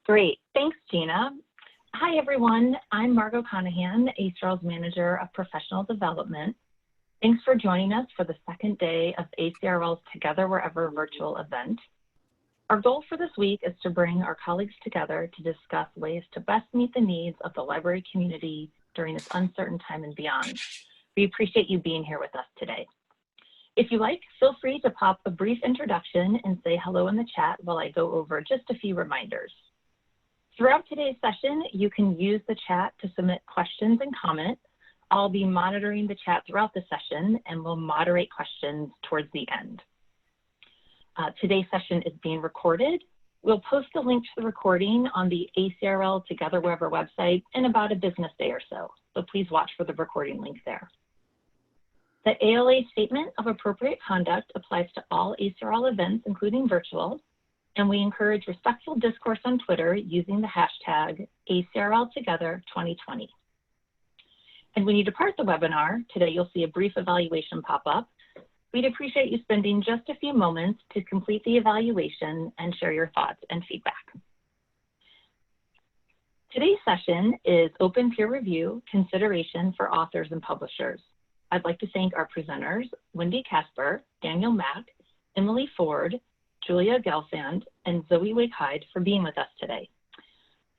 Great, thanks Gina. Hi everyone, I'm Margot Conahan, ACRL's Manager of Professional Development. Thanks for joining us for the second day of ACRL's Together Wherever virtual event. Our goal for this week is to bring our colleagues together to discuss ways to best meet the needs of the library community during this uncertain time and beyond. We appreciate you being here with us today. If you like, feel free to pop a brief introduction and say hello in the chat while I go over just a few reminders. Throughout today's session, you can use the chat to submit questions and comments. I'll be monitoring the chat throughout the session and will moderate questions towards the end. Today's session is being recorded. We'll post a link to the recording on the ACRL Together Wherever website in about a business day or so please watch for the recording link there. The ALA Statement of Appropriate Conduct applies to all ACRL events, including virtual, and we encourage respectful discourse on Twitter using the hashtag ACRLTogether2020. And when you depart the webinar, today you'll see a brief evaluation pop up. We'd appreciate you spending just a few moments to complete the evaluation and share your thoughts and feedback. Today's session is Open Peer Review Consideration for Authors and Publishers. I'd like to thank our presenters, Wendy Casper, Daniel Mack, Emily Ford, Julia Gelsand, and Zoe Wake-Hyde for being with us today.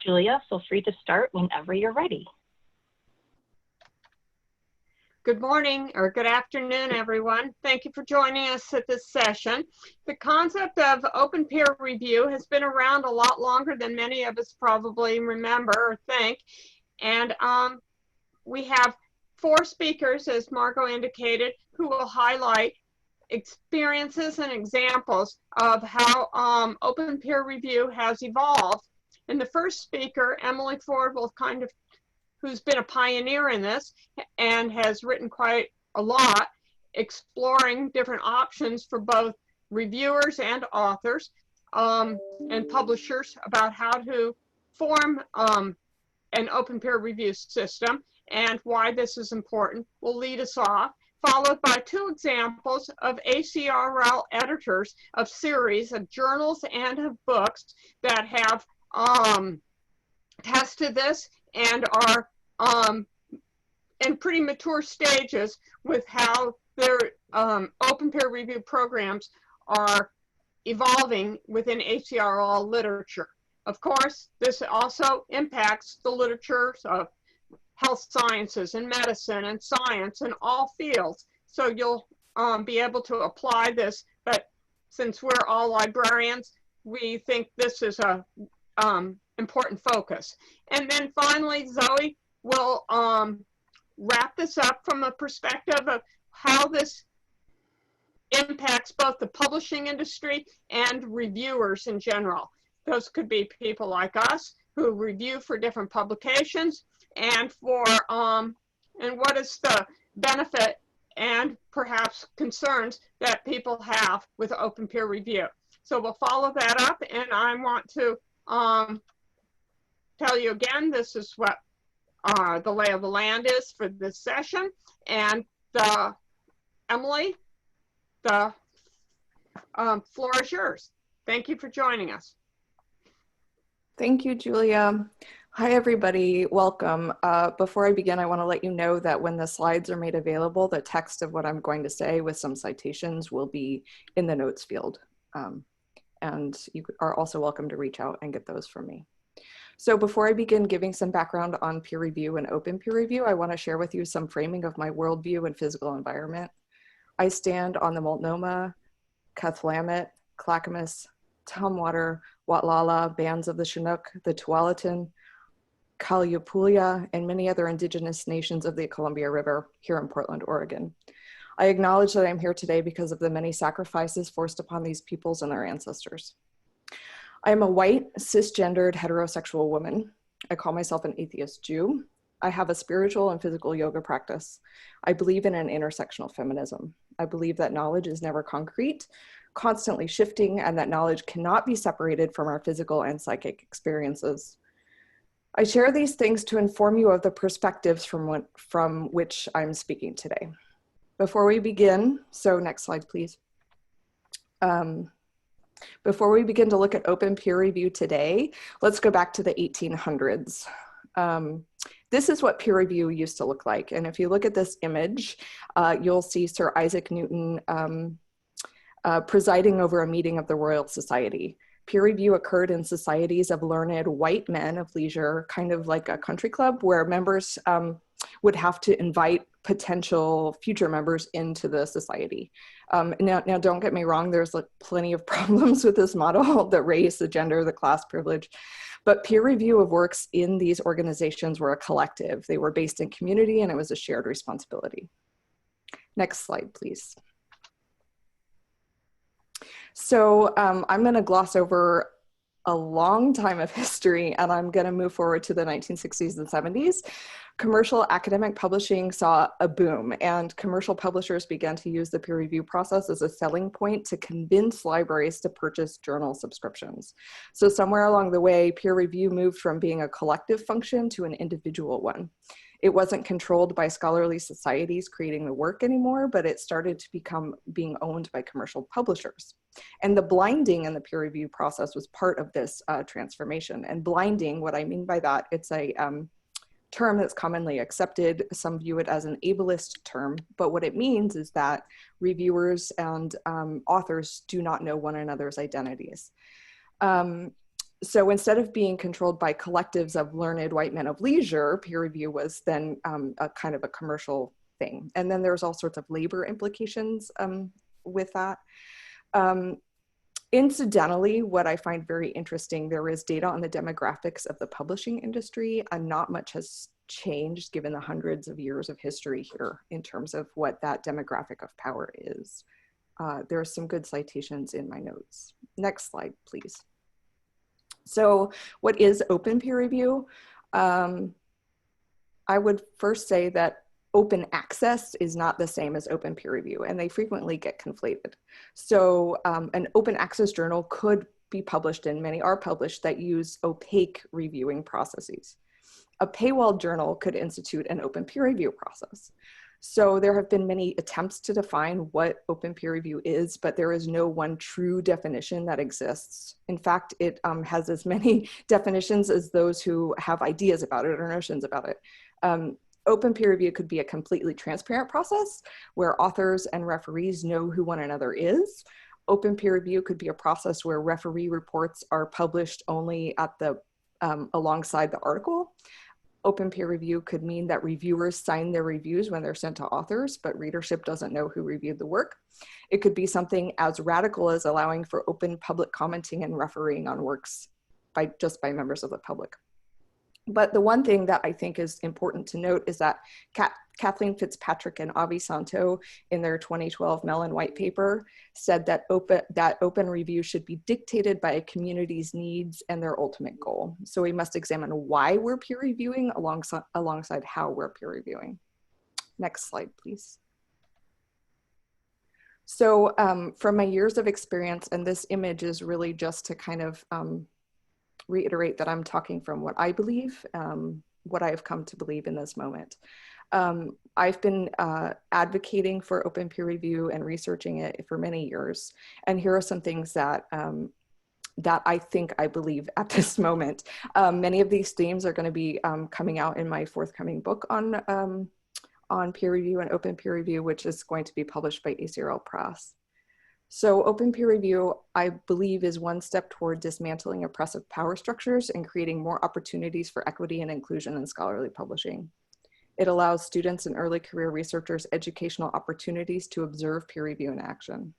Julia, feel free to start whenever you're ready. Good morning or good afternoon, everyone. Thank you for joining us at this session. The concept of open peer review has been around a lot longer than many of us probably remember or think. And we have 4 speakers, as Margot indicated, who will highlight experiences and examples of how open peer review has evolved. And the first speaker, Emily Ford, will who's been a pioneer in this and has written quite a lot, exploring different options for both reviewers and authors and publishers about how to form an open peer review system and why this is important, will lead us off, followed by 2 examples of ACRL editors of series of journals and of books that have tested this and are in pretty mature stages with how their open peer review programs are evolving within ACRL literature. Of course, this also impacts the literatures of health sciences and medicine and science and all fields. So you'll be able to apply this, but since we're all librarians, we think this is a important focus. And then finally, Zoe will wrap this up from a perspective of how this impacts both the publishing industry and reviewers in general. Those could be people like us who review for different publications and for and what is the benefit and perhaps concerns that people have with open peer review. So we'll follow that up, and I want to tell you again, this is what the lay of the land is for this session. And Emily, the floor is yours. Thank you for joining us. Thank you, Julia. Hi, everybody. Welcome. Before I begin, I want to let you know that when the slides are made available, the text of what I'm going to say with some citations will be in the notes field. And you are also welcome to reach out and get those from me. So before I begin giving some background on peer review and open peer review, I want to share with you some framing of my worldview and physical environment. I stand on the Multnomah, Cathlamet, Clackamas, Tumwater, Watlala, bands of the Chinook, the Tualatin, Calyapulia, and many other indigenous nations of the Columbia River here in Portland, Oregon. I acknowledge that I'm here today because of the many sacrifices forced upon these peoples and their ancestors. I am a white, cisgendered, heterosexual woman. I call myself an atheist Jew. I have a spiritual and physical yoga practice. I believe in an intersectional feminism. I believe that knowledge is never concrete, constantly shifting, and that knowledge cannot be separated from our physical and psychic experiences. I share these things to inform you of the perspectives from which I'm speaking today. Before we begin, so next slide, please. Before we begin to look at open peer review today, let's go back to the 1800s. This is what peer review used to look like. And if you look at this image, you'll see Sir Isaac Newton presiding over a meeting of the Royal Society. Peer review occurred in societies of learned white men of leisure, kind of like a country club where members would have to invite potential future members into the society. Now, don't get me wrong, there's like plenty of problems with this model, the race, the gender, the class privilege, but peer review of works in these organizations were a collective. They were based in community and it was a shared responsibility. Next slide, please. So I'm gonna gloss over a long time of history and I'm gonna move forward to the 1960s and 70s. Commercial academic publishing saw a boom and commercial publishers began to use the peer review process as a selling point to convince libraries to purchase journal subscriptions. So somewhere along the way, peer review moved from being a collective function to an individual one. It wasn't controlled by scholarly societies creating the work anymore, but it started to become being owned by commercial publishers. And the blinding in the peer review process was part of this transformation. And blinding, what I mean by that, it's a term that's commonly accepted. Some view it as an ableist term, but what it means is that reviewers and authors do not know one another's identities. So instead of being controlled by collectives of learned white men of leisure, peer review was then a kind of a commercial thing. And then there's all sorts of labor implications with that. Incidentally, what I find very interesting, there is data on the demographics of the publishing industry, and not much has changed given the hundreds of years of history here in terms of what that demographic of power is. There are some good citations in my notes. Next slide, please. So what is open peer review? I would first say that open access is not the same as open peer review, and they frequently get conflated. So an open access journal could be published, and many are published, that use opaque reviewing processes. A paywall journal could institute an open peer review process. So there have been many attempts to define what open peer review is, but there is no one true definition that exists. In fact, it has as many definitions as those who have ideas about it or notions about it. Open peer review could be a completely transparent process where authors and referees know who one another is. Open peer review could be a process where referee reports are published only at the alongside the article. Open peer review could mean that reviewers sign their reviews when they're sent to authors, but readership doesn't know who reviewed the work. It could be something as radical as allowing for open public commenting and refereeing on works just by members of the public. But the one thing that I think is important to note is that Kathleen Fitzpatrick and Avi Santo in their 2012 Mellon White paper said that open review should be dictated by a community's needs and their ultimate goal. So we must examine why we're peer reviewing alongside how we're peer reviewing. Next slide, please. So from my years of experience, and this image is really just to kind of reiterate that I'm talking from what I believe, what I have come to believe in this moment. I've been advocating for open peer review and researching it for many years. And here are some things that, that I think I believe at this moment. Many of these themes are going to be coming out in my forthcoming book on peer review and open peer review, which is going to be published by ACRL Press. So open peer review, I believe, is one step toward dismantling oppressive power structures and creating more opportunities for equity and inclusion in scholarly publishing. It allows students and early career researchers educational opportunities to observe peer review in action.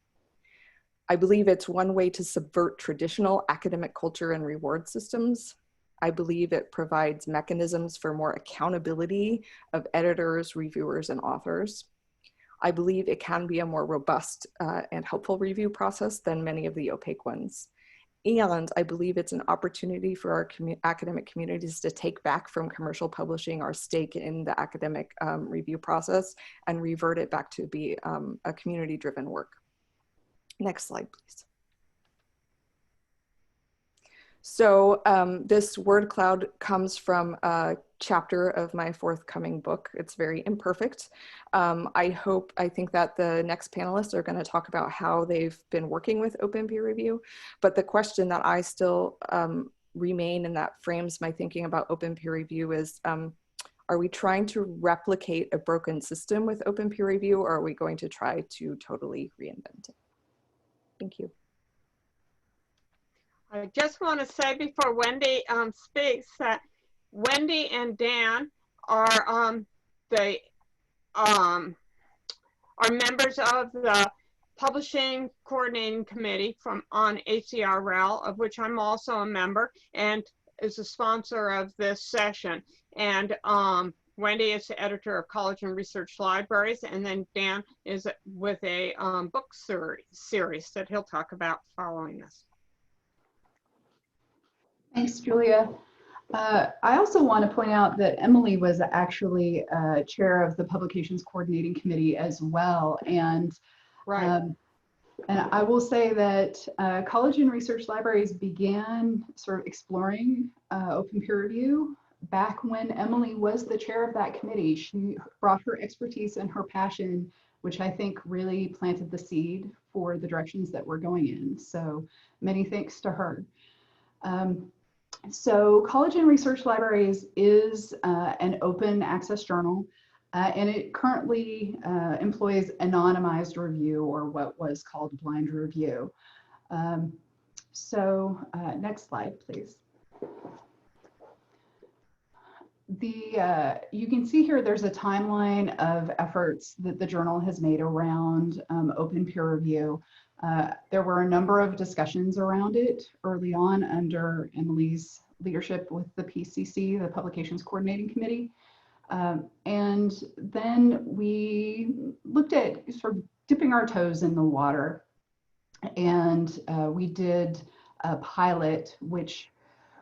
I believe it's one way to subvert traditional academic culture and reward systems. I believe it provides mechanisms for more accountability of editors, reviewers, and authors. I believe it can be a more robust and helpful review process than many of the opaque ones. And I believe it's an opportunity for our academic communities to take back from commercial publishing our stake in the academic review process and revert it back to be a community-driven work. Next slide, please. So this word cloud comes from chapter of my forthcoming book. It's very imperfect. I think that the next panelists are going to talk about how they've been working with open peer review. But the question that I still remain and that frames my thinking about open peer review is, are we trying to replicate a broken system with open peer review, or are we going to try to totally reinvent it? Thank you. I just want to say before Wendy speaks that Wendy and Dan are members of the Publishing Coordinating Committee on ACRL, of which I'm also a member, and is a sponsor of this session. And Wendy is the editor of College and Research Libraries, and then Dan is with a book series that he'll talk about following this. Thanks, Julia. I also want to point out that Emily was actually chair of the Publications Coordinating Committee as well. And, right. And I will say that College and Research Libraries began sort of exploring open peer review back when Emily was the chair of that committee. She brought her expertise and her passion, which I think really planted the seed for the directions that we're going in. So many thanks to her. So College and Research Libraries is an open access journal, and it currently employs anonymized review, or what was called blind review. Next slide, please. You can see here there's a timeline of efforts that the journal has made around open peer review. There were a number of discussions around it early on under Emily's leadership with the PCC, the Publications Coordinating Committee. And then we looked at sort of dipping our toes in the water. And we did a pilot, which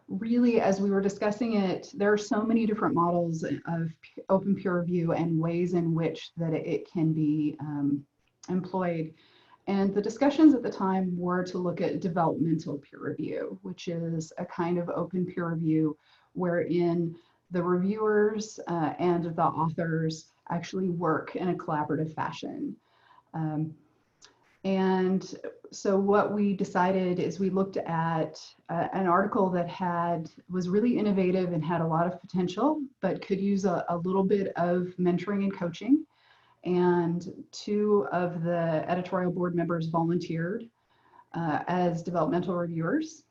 really, as we were discussing it, there are so many different models of open peer review and ways in which that it can be employed. And the discussions at the time were to look at developmental peer review, which is a kind of open peer review wherein the reviewers and the authors actually work in a collaborative fashion. And so what we decided is we looked at an article that was really innovative and had a lot of potential, but could use a little bit of mentoring and coaching. And two of the editorial board members volunteered as developmental reviewers.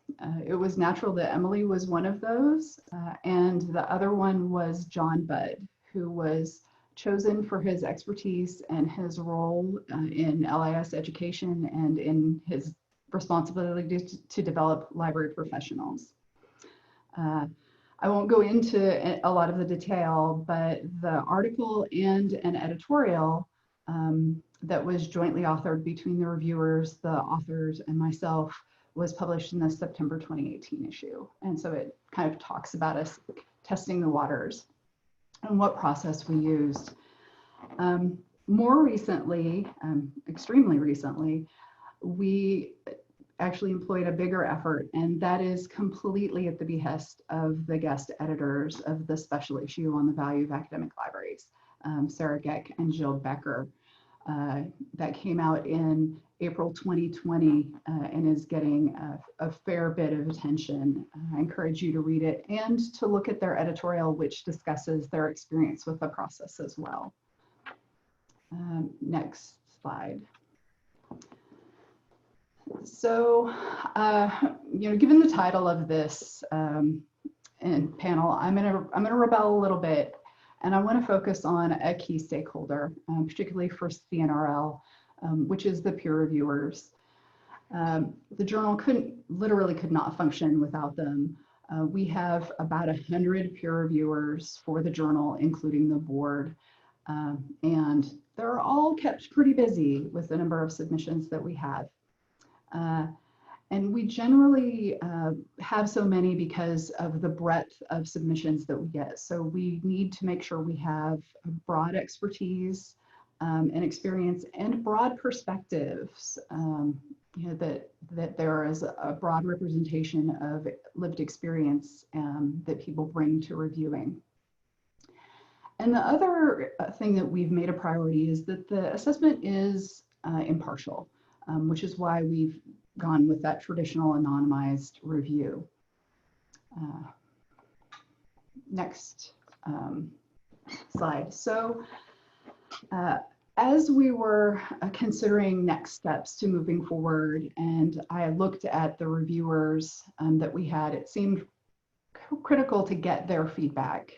It was natural that Emily was one of those, and the other one was John Budd, who was chosen for his expertise and his role in LIS education and in his responsibility to develop library professionals. I won't go into a lot of the detail, but the article and an editorial that was jointly authored between the reviewers, the authors, and myself was published in the September 2018 issue. And so it kind of talks about us testing the waters and what process we used. More recently, extremely recently, we actually employed a bigger effort, and that is completely at the behest of the guest editors of the special issue on the value of academic libraries, Sarah Geck and Jill Becker. That came out in April 2020 and is getting a fair bit of attention. I encourage you to read it and to look at their editorial, which discusses their experience with the process as well. Next slide. So, given the title of this panel, I'm gonna rebel a little bit, and I want to focus on a key stakeholder, particularly for CNRL, which is the peer reviewers. The journal literally could not function without them. We have about 100 peer reviewers for the journal, including the board, and they're all kept pretty busy with the number of submissions that we have. And we generally have so many because of the breadth of submissions that we get. So we need to make sure we have broad expertise and experience and broad perspectives, that there is a broad representation of lived experience that people bring to reviewing. And the other thing that we've made a priority is that the assessment is impartial, which is why we've gone with that traditional anonymized review. Next slide. So as we were considering next steps to moving forward, and I looked at the reviewers that we had, it seemed critical to get their feedback.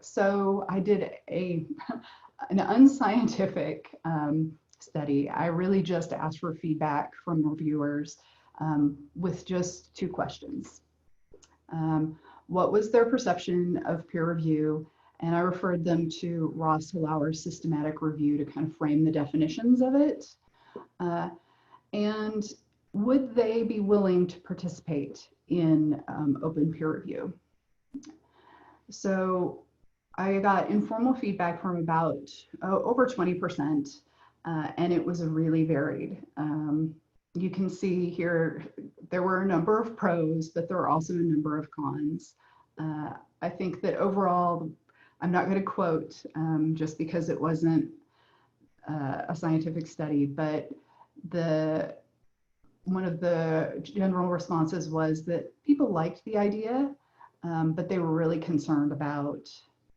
So I did an unscientific study. I really just asked for feedback from reviewers with just 2 questions. What was their perception of peer review? And I referred them to Ross Halauer's systematic review to kind of frame the definitions of it. And would they be willing to participate in open peer review? So I got informal feedback from about over 20%, and it was really varied. You can see here, there were a number of pros, but there were also a number of cons. I think that overall, I'm not going to quote just because it wasn't a scientific study, but one of the general responses was that people liked the idea, but they were really concerned about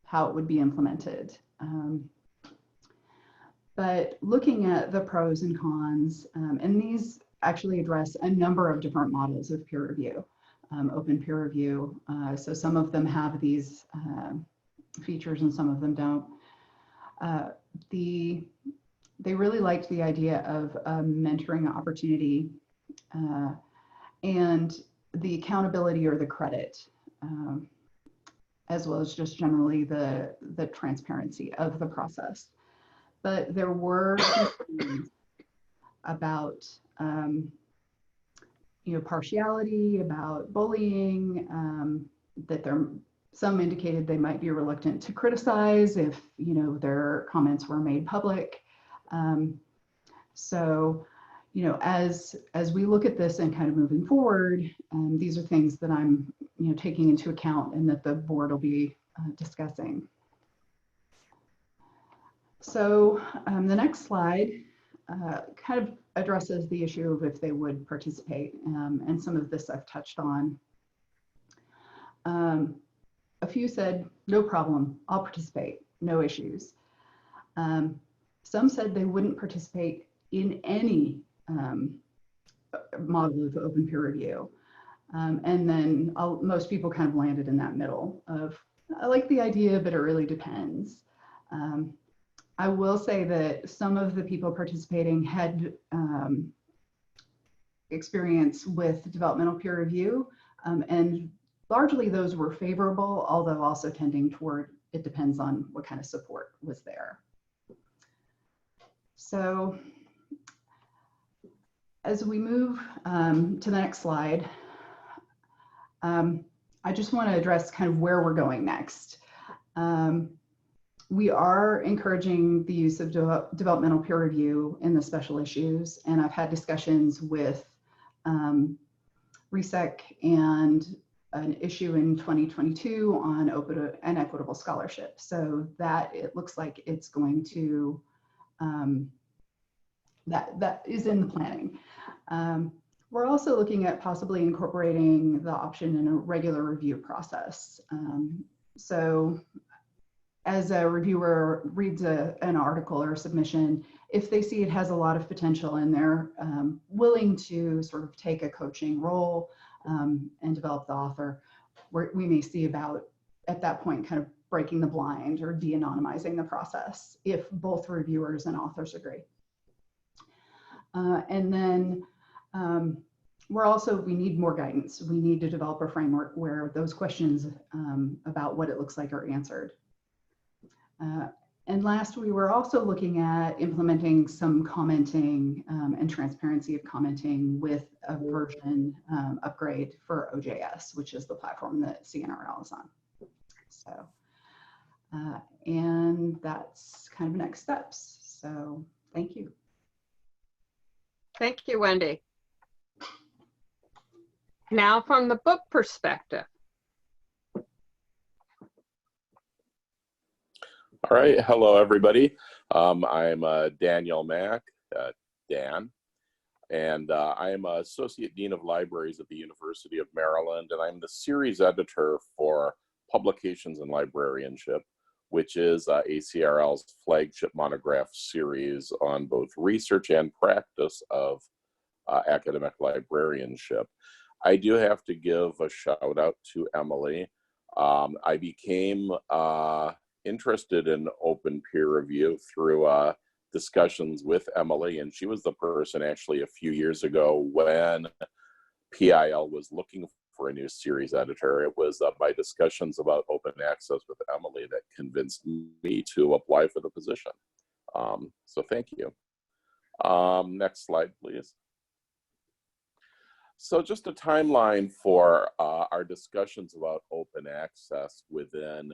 how it would be implemented. But looking at the pros and cons, and these actually address a number of different models of peer review, open peer review. So some of them have these features and some of them don't. They really liked the idea of a mentoring opportunity and the accountability or the credit, as well as just generally the transparency of the process. But there were concerns about partiality, about bullying, that some indicated they might be reluctant to criticize if their comments were made public. So as we look at this and kind of moving forward, these are things that I'm taking into account and that the board will be discussing. So the next slide kind of addresses the issue of if they would participate, and some of this I've touched on. A few said, no problem, I'll participate, no issues. Some said they wouldn't participate in any model of open peer review. And then most people kind of landed in that middle of, I like the idea, but it really depends. I will say that some of the people participating had experience with developmental peer review, and largely those were favorable, although also tending toward, it depends on what kind of support was there. So as we move to the next slide, I just want to address kind of where we're going next. We are encouraging the use of developmental peer review in the special issues, and I've had discussions with RESEC and an issue in 2022 on open and equitable scholarship. So that it looks like it's going to, that is in the planning. We're also looking at possibly incorporating the option in a regular review process. So as a reviewer reads an article or a submission, if they see it has a lot of potential and they're willing to sort of take a coaching role and develop the author, we may see about, at that point, kind of breaking the blind or de-anonymizing the process if both reviewers and authors agree. And then we need more guidance. We need to develop a framework where those questions about what it looks like are answered. And last, we were also looking at implementing some commenting and transparency of commenting with a version upgrade for OJS, which is the platform that CNRL is on. So, and that's kind of next steps. So thank you. Thank you, Wendy. Now from the book perspective. All right, hello everybody. I'm Daniel Mack, Dan, and I am Associate Dean of Libraries at the University of Maryland, and I'm the series editor for Publications and Librarianship, which is ACRL's flagship monograph series on both research and practice of academic librarianship. I do have to give a shout out to Emily. I became interested in open peer review through discussions with Emily, and she was the person actually a few years ago when PIL was looking for a new series editor. It was by discussions about open access with Emily that convinced me to apply for the position. So thank you. Next slide, please. So just a timeline for our discussions about open access within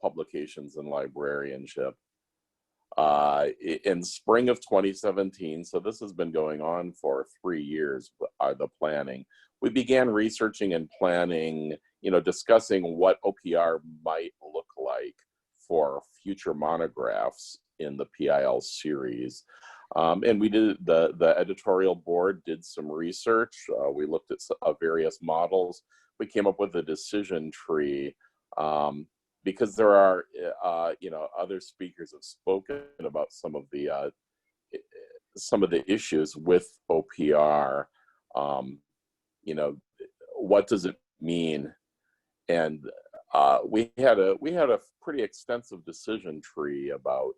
publications and librarianship. In spring of 2017, so this has been going on for 3 years, the planning, we began researching and planning, discussing what OPR might look like for future monographs in the PIL series. And we did, the editorial board did some research. We looked at various models. We came up with a decision tree because there are, other speakers have spoken about some of the issues with OPR. What does it mean? And we had a pretty extensive decision tree about,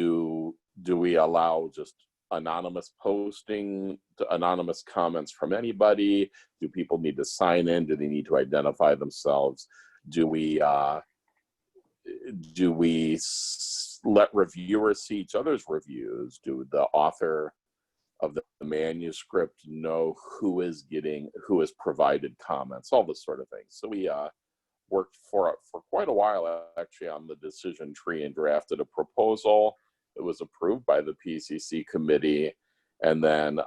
do we allow just anonymous posting, anonymous comments from anybody? Do people need to sign in? Do they need to identify themselves? Do we let reviewers see each other's reviews? Do the author of the manuscript know who is provided comments? All this sort of thing. So we worked for quite a while actually on the decision tree and drafted a proposal. It was approved by the PCC committee, and then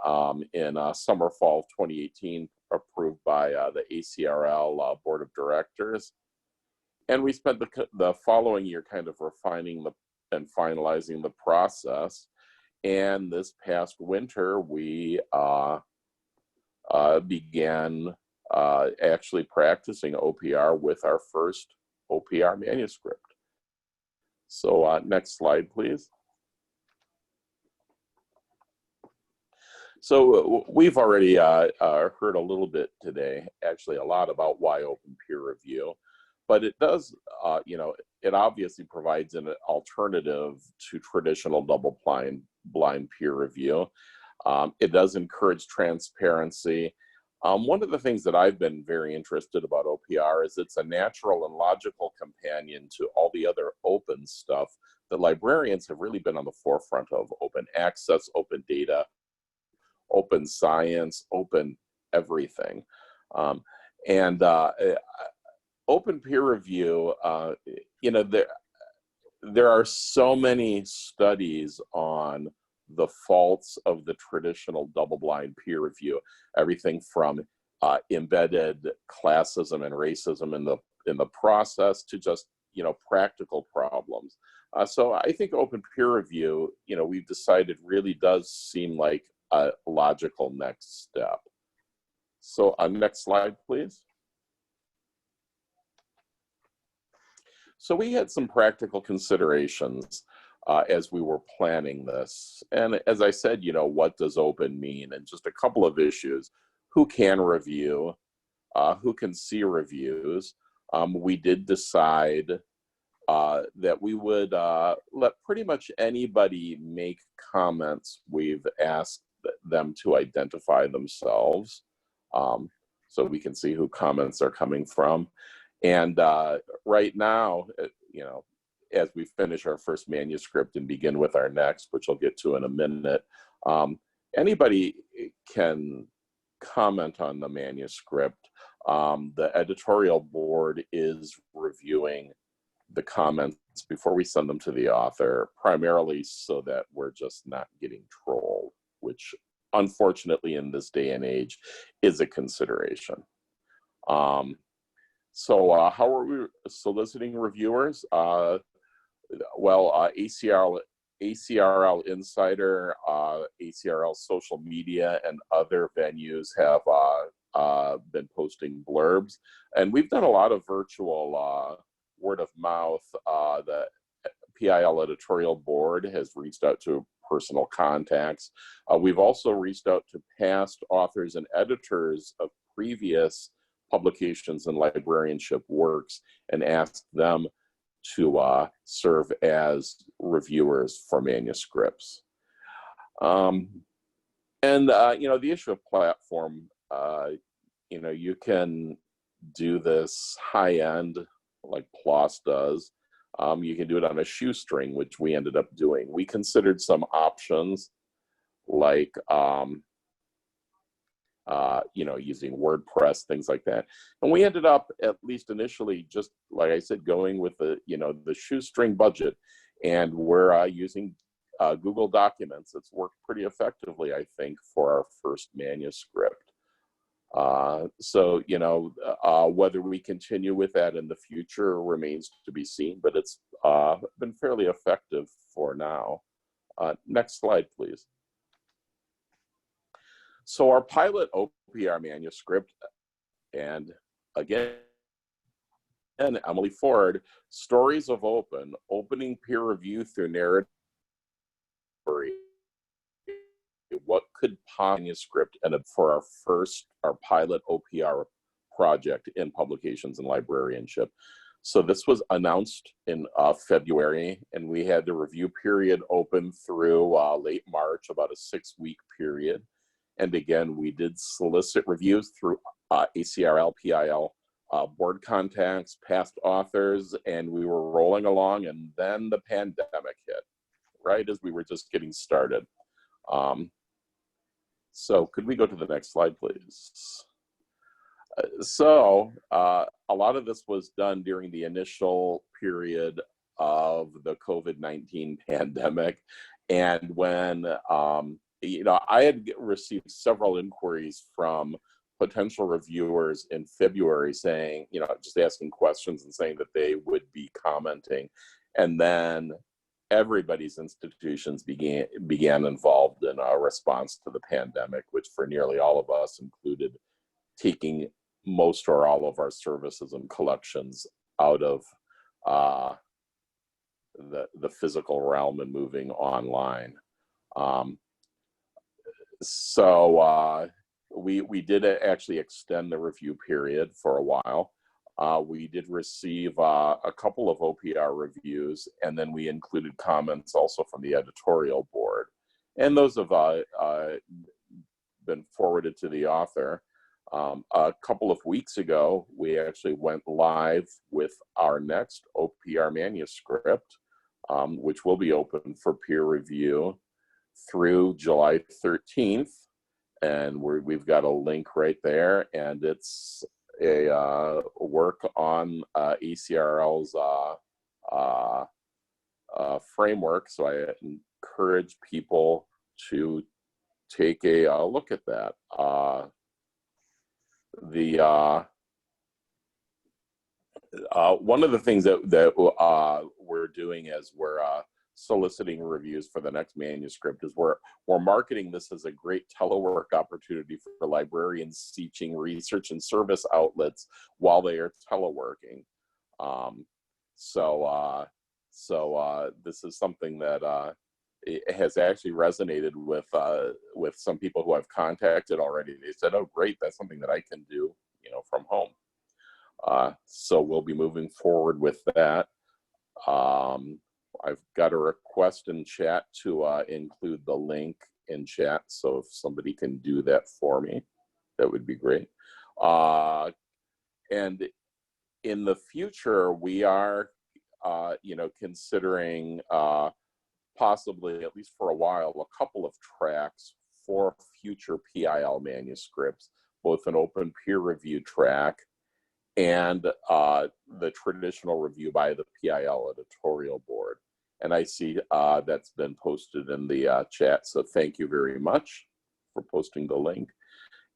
in summer fall of 2018 approved by the ACRL board of directors. And we spent the following year kind of refining and finalizing the process. And this past winter, we began actually practicing OPR with our first OPR manuscript. So next slide, please. So we've already heard a little bit today, actually a lot about why open peer review. But it does, it obviously provides an alternative to traditional double-blind peer review. It does encourage transparency. One of the things that I've been very interested about OPR is it's a natural and logical companion to all the other open stuff that librarians have really been on the forefront of: open access, open data, open science, open everything. Open peer review, there are so many studies on the faults of the traditional double-blind peer review, everything from embedded classism and racism in the process to just practical problems. So I think open peer review, we've decided really does seem like a logical next step. So next slide, please. So we had some practical considerations as we were planning this. And as I said, what does open mean? And just a couple of issues. Who can review? Who can see reviews? We did decide that we would let pretty much anybody make comments. We've asked them to identify themselves so we can see who comments are coming from. And right now, as we finish our first manuscript and begin with our next, which I'll get to in a minute, anybody can comment on the manuscript. The editorial board is reviewing the comments before we send them to the author, primarily so that we're just not getting trolled, which unfortunately in this day and age is a consideration. So how are we soliciting reviewers? well, ACRL Insider, ACRL social media, and other venues have been posting blurbs. And we've done a lot of virtual word of mouth. The PIL editorial board has reached out to personal contacts. We've also reached out to past authors and editors of previous publications and librarianship works and asked them to serve as reviewers for manuscripts. And the issue of platform, you can do this high end like PLOS does. You can do it on a shoestring, which we ended up doing. We considered some options like, using WordPress, things like that. And we ended up, at least initially, just like I said, going with the shoestring budget. And we're using Google Documents. It's worked pretty effectively, I think, for our first manuscript. Whether we continue with that in the future remains to be seen, but it's been fairly effective for now. Next slide, please. So our pilot OPR manuscript, and again, Emily Ford, Stories of Open, opening peer review through narrative. What could manuscript and for our pilot OPR project in publications and librarianship. So this was announced in February, and we had the review period open through late March, about a 6-week period. And again, we did solicit reviews through ACRL, PIL, board contacts, past authors, and we were rolling along, and then the pandemic hit, right as we were just getting started. So could we go to the next slide, please? A lot of this was done during the initial period of the COVID-19 pandemic. And when, I had received several inquiries from potential reviewers in February saying, just asking questions and saying that they would be commenting. And then everybody's institutions began involved in a response to the pandemic, which for nearly all of us included taking most or all of our services and collections out of the physical realm and moving online. We did actually extend the review period for a while. We did receive a couple of OPR reviews, and then we included comments also from the editorial board. And those have been forwarded to the author. A couple of weeks ago, we actually went live with our next OPR manuscript, which will be open for peer review through July 13th. And we've got a link right there, and it's a work on ACRL's framework. So I encourage people to take a look at that. One of the things that we're doing as we're soliciting reviews for the next manuscript is we're marketing this as a great telework opportunity for librarians teaching research and service outlets while they are teleworking. This is something that it has actually resonated with some people who I've contacted already. They said, "Oh, great, that's something that I can do, from home." So we'll be moving forward with that. I've got a request in chat to include the link in chat. So if somebody can do that for me, that would be great. And in the future, we are, considering possibly, at least for a while, a couple of tracks for future PIL manuscripts, both an open peer review track and the traditional review by the PIL editorial board. And I see that's been posted in the chat. So thank you very much for posting the link.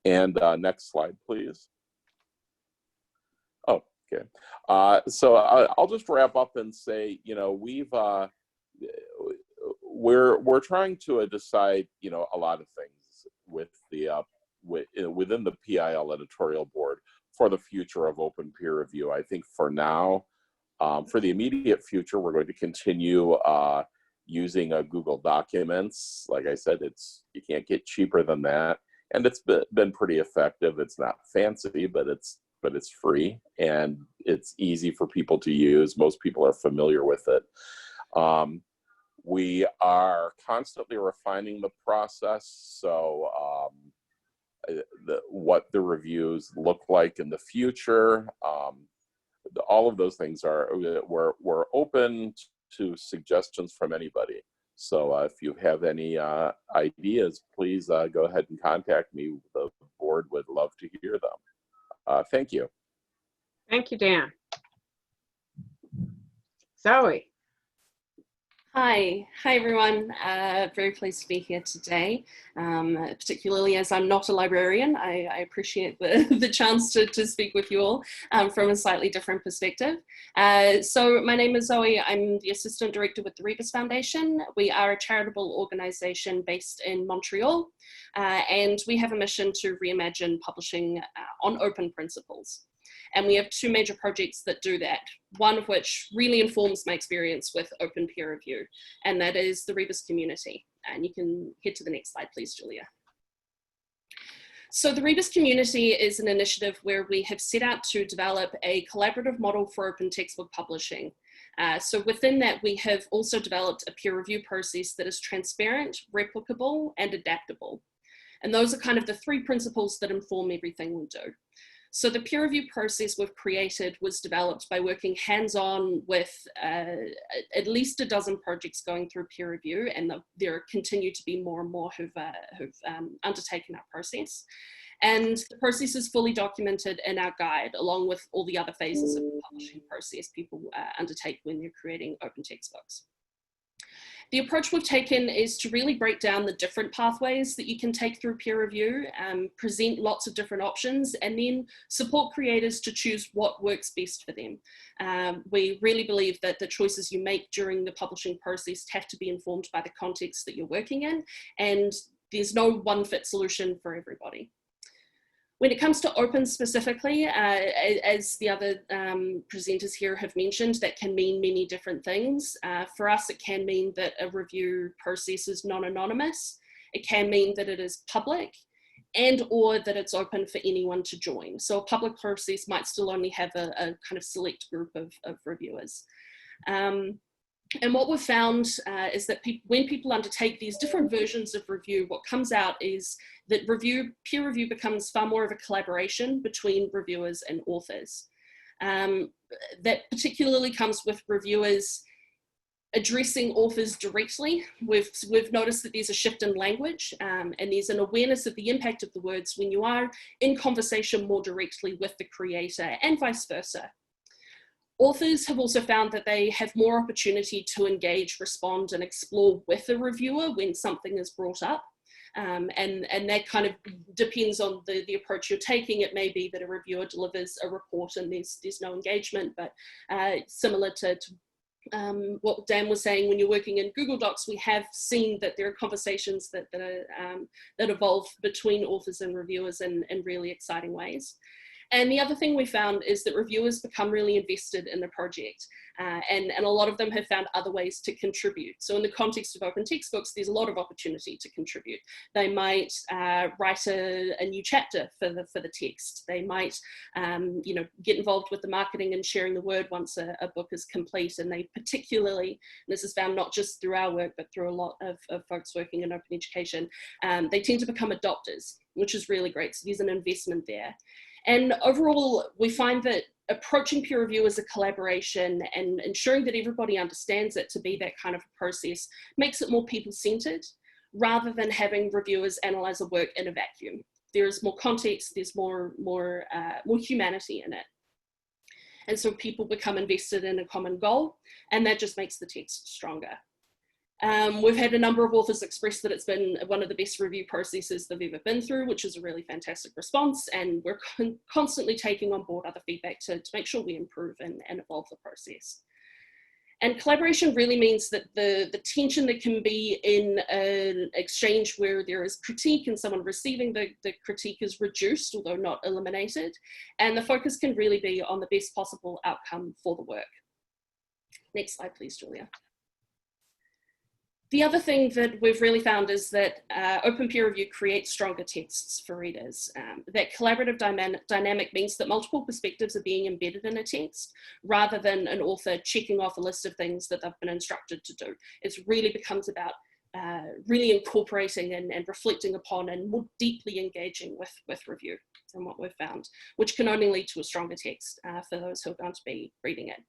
And next slide, please. Oh, Okay. So I'll just wrap up and say, you know, we're trying to decide, you know, a lot of things with the within the PIL editorial board for the future of open peer review. I think for now, for the immediate future, we're going to continue using Google Documents. Like I said, you can't get cheaper than that, and it's been pretty effective. It's not fancy, but it's free and it's easy for people to use. Most people are familiar with it. We are constantly refining the process, so what the reviews look like in the future. All of those things we're open to suggestions from anybody. So if you have any ideas, please go ahead and contact me. The board would love to hear them. Thank you. Thank you, Dan. Zoe. Hi everyone. Very pleased to be here today, particularly as I'm not a librarian. I appreciate the chance to speak with you all from a slightly different perspective. So my name is Zoe. I'm the Assistant Director with the Rebus Foundation. We are a charitable organization based in Montreal, and we have a mission to reimagine publishing on open principles. And we have two major projects that do that, one of which really informs my experience with open peer review, and that is the Rebus community. And you can head to the next slide, please, Julia. So the Rebus community is an initiative where we have set out to develop a collaborative model for open textbook publishing. So within that, we have also developed a peer review process that is transparent, replicable, and adaptable. And those are kind of the three principles that inform everything we do. So the peer review process we've created was developed by working hands-on with at least a dozen projects going through peer review, and there continue to be more and more who've undertaken our process. And the process is fully documented in our guide, along with all the other phases of the publishing process people undertake when they're creating open textbooks. The approach we've taken is to really break down the different pathways that you can take through peer review, present lots of different options, and then support creators to choose what works best for them. We really believe that the choices you make during the publishing process have to be informed by the context that you're working in, and there's no one-fit solution for everybody. When it comes to open specifically, as the other presenters here have mentioned, that can mean many different things. For us, it can mean that a review process is non-anonymous. It can mean that it is public, and or that it's open for anyone to join. So a public process might still only have a kind of select group of reviewers. And what we've found is that when people undertake these different versions of review, what comes out is that peer review becomes far more of a collaboration between reviewers and authors. That particularly comes with reviewers addressing authors directly. We've noticed that there's a shift in language, and there's an awareness of the impact of the words when you are in conversation more directly with the creator, and vice versa. Authors have also found that they have more opportunity to engage, respond, and explore with a reviewer when something is brought up. And that kind of depends on the approach you're taking. It may be that a reviewer delivers a report and there's no engagement, but similar to what Dan was saying, when you're working in Google Docs, we have seen that there are conversations that evolve between authors and reviewers in really exciting ways. And the other thing we found is that reviewers become really invested in the project, and a lot of them have found other ways to contribute. So in the context of open textbooks, there's a lot of opportunity to contribute. They might write a new chapter for the text. They might get involved with the marketing and sharing the word once a book is complete. And they particularly, and this is found not just through our work, but through a lot of folks working in open education, they tend to become adopters, which is really great. So there's an investment there. And overall, we find that approaching peer review as a collaboration and ensuring that everybody understands it to be that kind of a process makes it more people-centered, rather than having reviewers analyze a work in a vacuum. There's more context, there's more humanity in it. And so people become invested in a common goal, and that just makes the text stronger. We've had a number of authors express that it's been one of the best review processes they've ever been through, which is a really fantastic response, and we're constantly taking on board other feedback to make sure we improve and evolve the process. And collaboration really means that the tension that can be in an exchange where there is critique and someone receiving the critique is reduced, although not eliminated, and the focus can really be on the best possible outcome for the work. Next slide, please, Julia. The other thing that we've really found is that open peer review creates stronger texts for readers. That collaborative dynamic means that multiple perspectives are being embedded in a text rather than an author checking off a list of things that they've been instructed to do. It really becomes about really incorporating and reflecting upon and more deeply engaging with review from what we've found, which can only lead to a stronger text for those who are going to be reading it.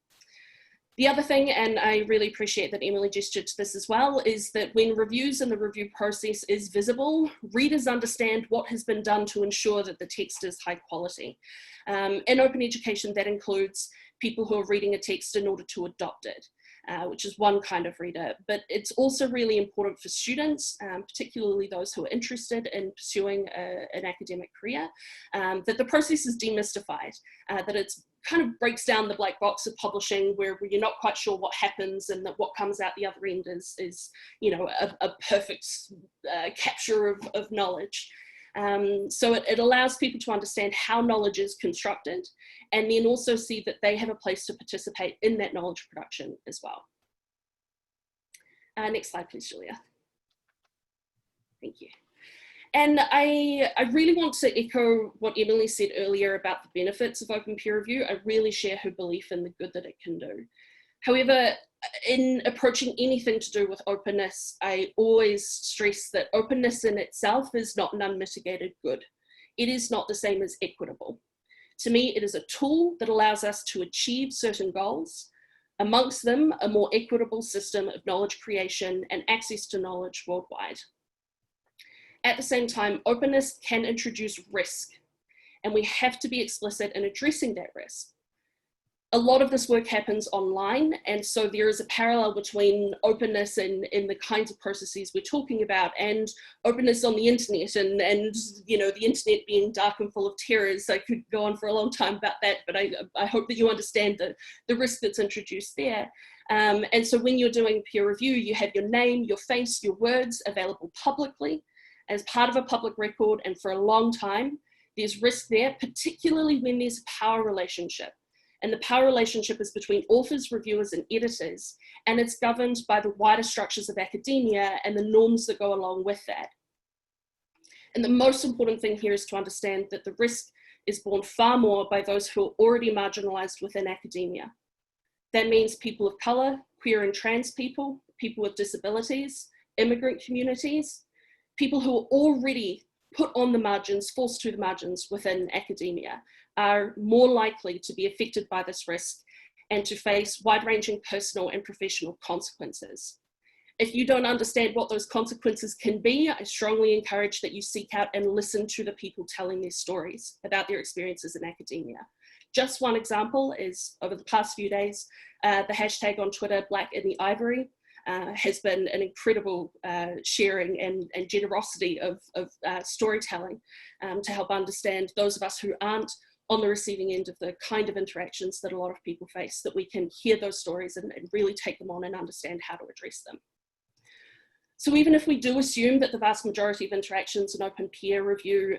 The other thing, and I really appreciate that Emily gestured to this as well, is that when reviews and the review process is visible, readers understand what has been done to ensure that the text is high quality. In open education, that includes people who are reading a text in order to adopt it, which is one kind of reader, but it's also really important for students, particularly those who are interested in pursuing an academic career, that the process is demystified, that it's kind of breaks down the black box of publishing where you're not quite sure what happens, and that what comes out the other end is you know, a perfect capture of knowledge. So it allows people to understand how knowledge is constructed, and then also see that they have a place to participate in that knowledge production as well. Next slide, please, Julia. Thank you. And I really want to echo what Emily said earlier about the benefits of open peer review. I really share her belief in the good that it can do. However, in approaching anything to do with openness, I always stress that openness in itself is not an unmitigated good. It is not the same as equitable. To me, it is a tool that allows us to achieve certain goals, amongst them a more equitable system of knowledge creation and access to knowledge worldwide. At the same time, openness can introduce risk, and we have to be explicit in addressing that risk. A lot of this work happens online, and so there is a parallel between openness in the kinds of processes we're talking about and openness on the internet, and you know, the internet being dark and full of terrors. I could go on for a long time about that, but I hope that you understand the risk that's introduced there. And so when you're doing peer review, you have your name, your face, your words available publicly as part of a public record, and for a long time. There's risk there, particularly when there's a power relationship. And the power relationship is between authors, reviewers, and editors, and it's governed by the wider structures of academia and the norms that go along with that. And the most important thing here is to understand that the risk is borne far more by those who are already marginalized within academia. That means people of color, queer and trans people, people with disabilities, immigrant communities, people who are already put on the margins, forced to the margins within academia, are more likely to be affected by this risk and to face wide-ranging personal and professional consequences. If you don't understand what those consequences can be, I strongly encourage that you seek out and listen to the people telling their stories about their experiences in academia. Just one example is, over the past few days, the hashtag on Twitter, Black in the Ivory, has been an incredible sharing and generosity of storytelling to help understand those of us who aren't on the receiving end of the kind of interactions that a lot of people face, that we can hear those stories and really take them on and understand how to address them. So even if we do assume that the vast majority of interactions in open peer review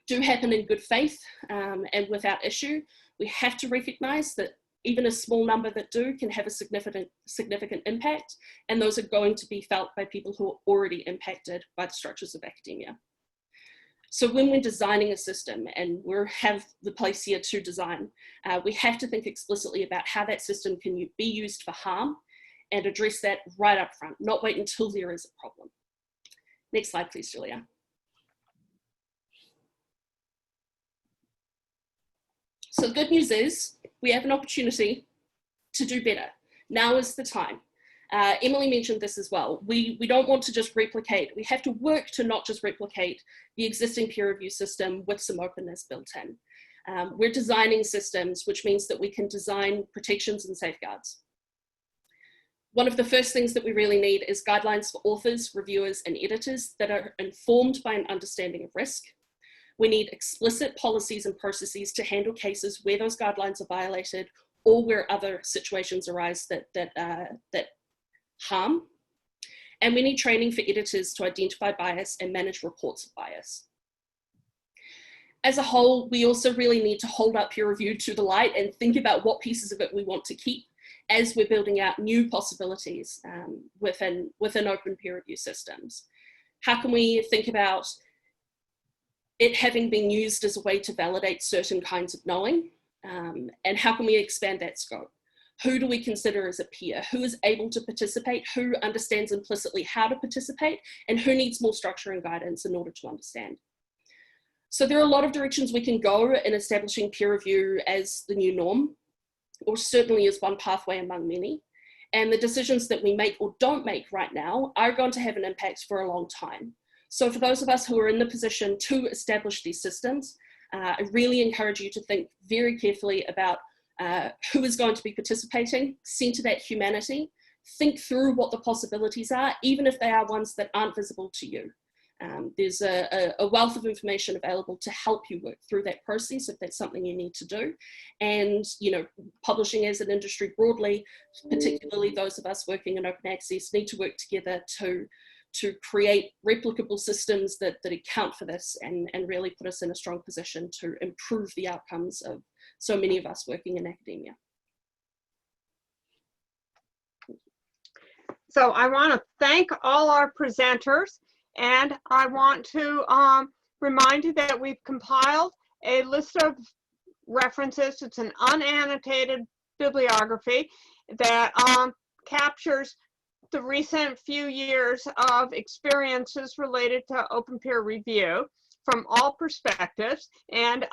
do happen in good faith and without issue, we have to recognize that even a small number that do can have a significant impact, and those are going to be felt by people who are already impacted by the structures of academia. So when we're designing a system, and we have the place here to design, we have to think explicitly about how that system can be used for harm and address that right up front, not wait until there is a problem. Next slide, please, Julia. So the good news is we have an opportunity to do better. Now is the time. Emily mentioned this as well. We don't want to just replicate. We have to work to not just replicate the existing peer review system with some openness built in. We're designing systems, which means that we can design protections and safeguards. One of the first things that we really need is guidelines for authors, reviewers, and editors that are informed by an understanding of risk. We need explicit policies and processes to handle cases where those guidelines are violated or where other situations arise that harm. And we need training for editors to identify bias and manage reports of bias. As a whole, we also really need to hold up peer review to the light and think about what pieces of it we want to keep as we're building out new possibilities within open peer review systems. How can we think about it having been used as a way to validate certain kinds of knowing? And how can we expand that scope? Who do we consider as a peer? Who is able to participate? Who understands implicitly how to participate? And who needs more structure and guidance in order to understand? So there are a lot of directions we can go in establishing peer review as the new norm, or certainly as one pathway among many. And the decisions that we make or don't make right now are going to have an impact for a long time. So for those of us who are in the position to establish these systems, I really encourage you to think very carefully about who is going to be participating, centered at humanity, think through what the possibilities are, even if they are ones that aren't visible to you. There's a wealth of information available to help you work through that process if that's something you need to do. And, you know, publishing as an industry broadly, particularly those of us working in open access, need to work together to create replicable systems that account for this and really put us in a strong position to improve the outcomes of so many of us working in academia. So I want to thank all our presenters, and I want to remind you that we've compiled a list of references. It's an unannotated bibliography that captures the recent few years of experiences related to open peer review from all perspectives. And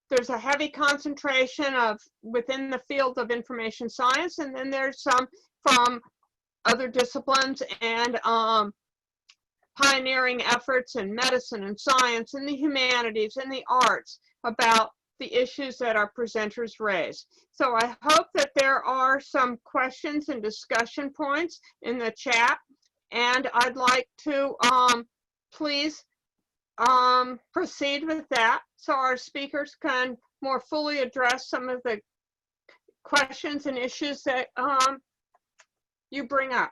there's a heavy concentration of within the field of information science, and then there's some from other disciplines and pioneering efforts in medicine and science and the humanities and the arts about the issues that our presenters raise. So I hope that there are some questions and discussion points in the chat, and I'd like to please proceed with that so our speakers can more fully address some of the questions and issues that you bring up.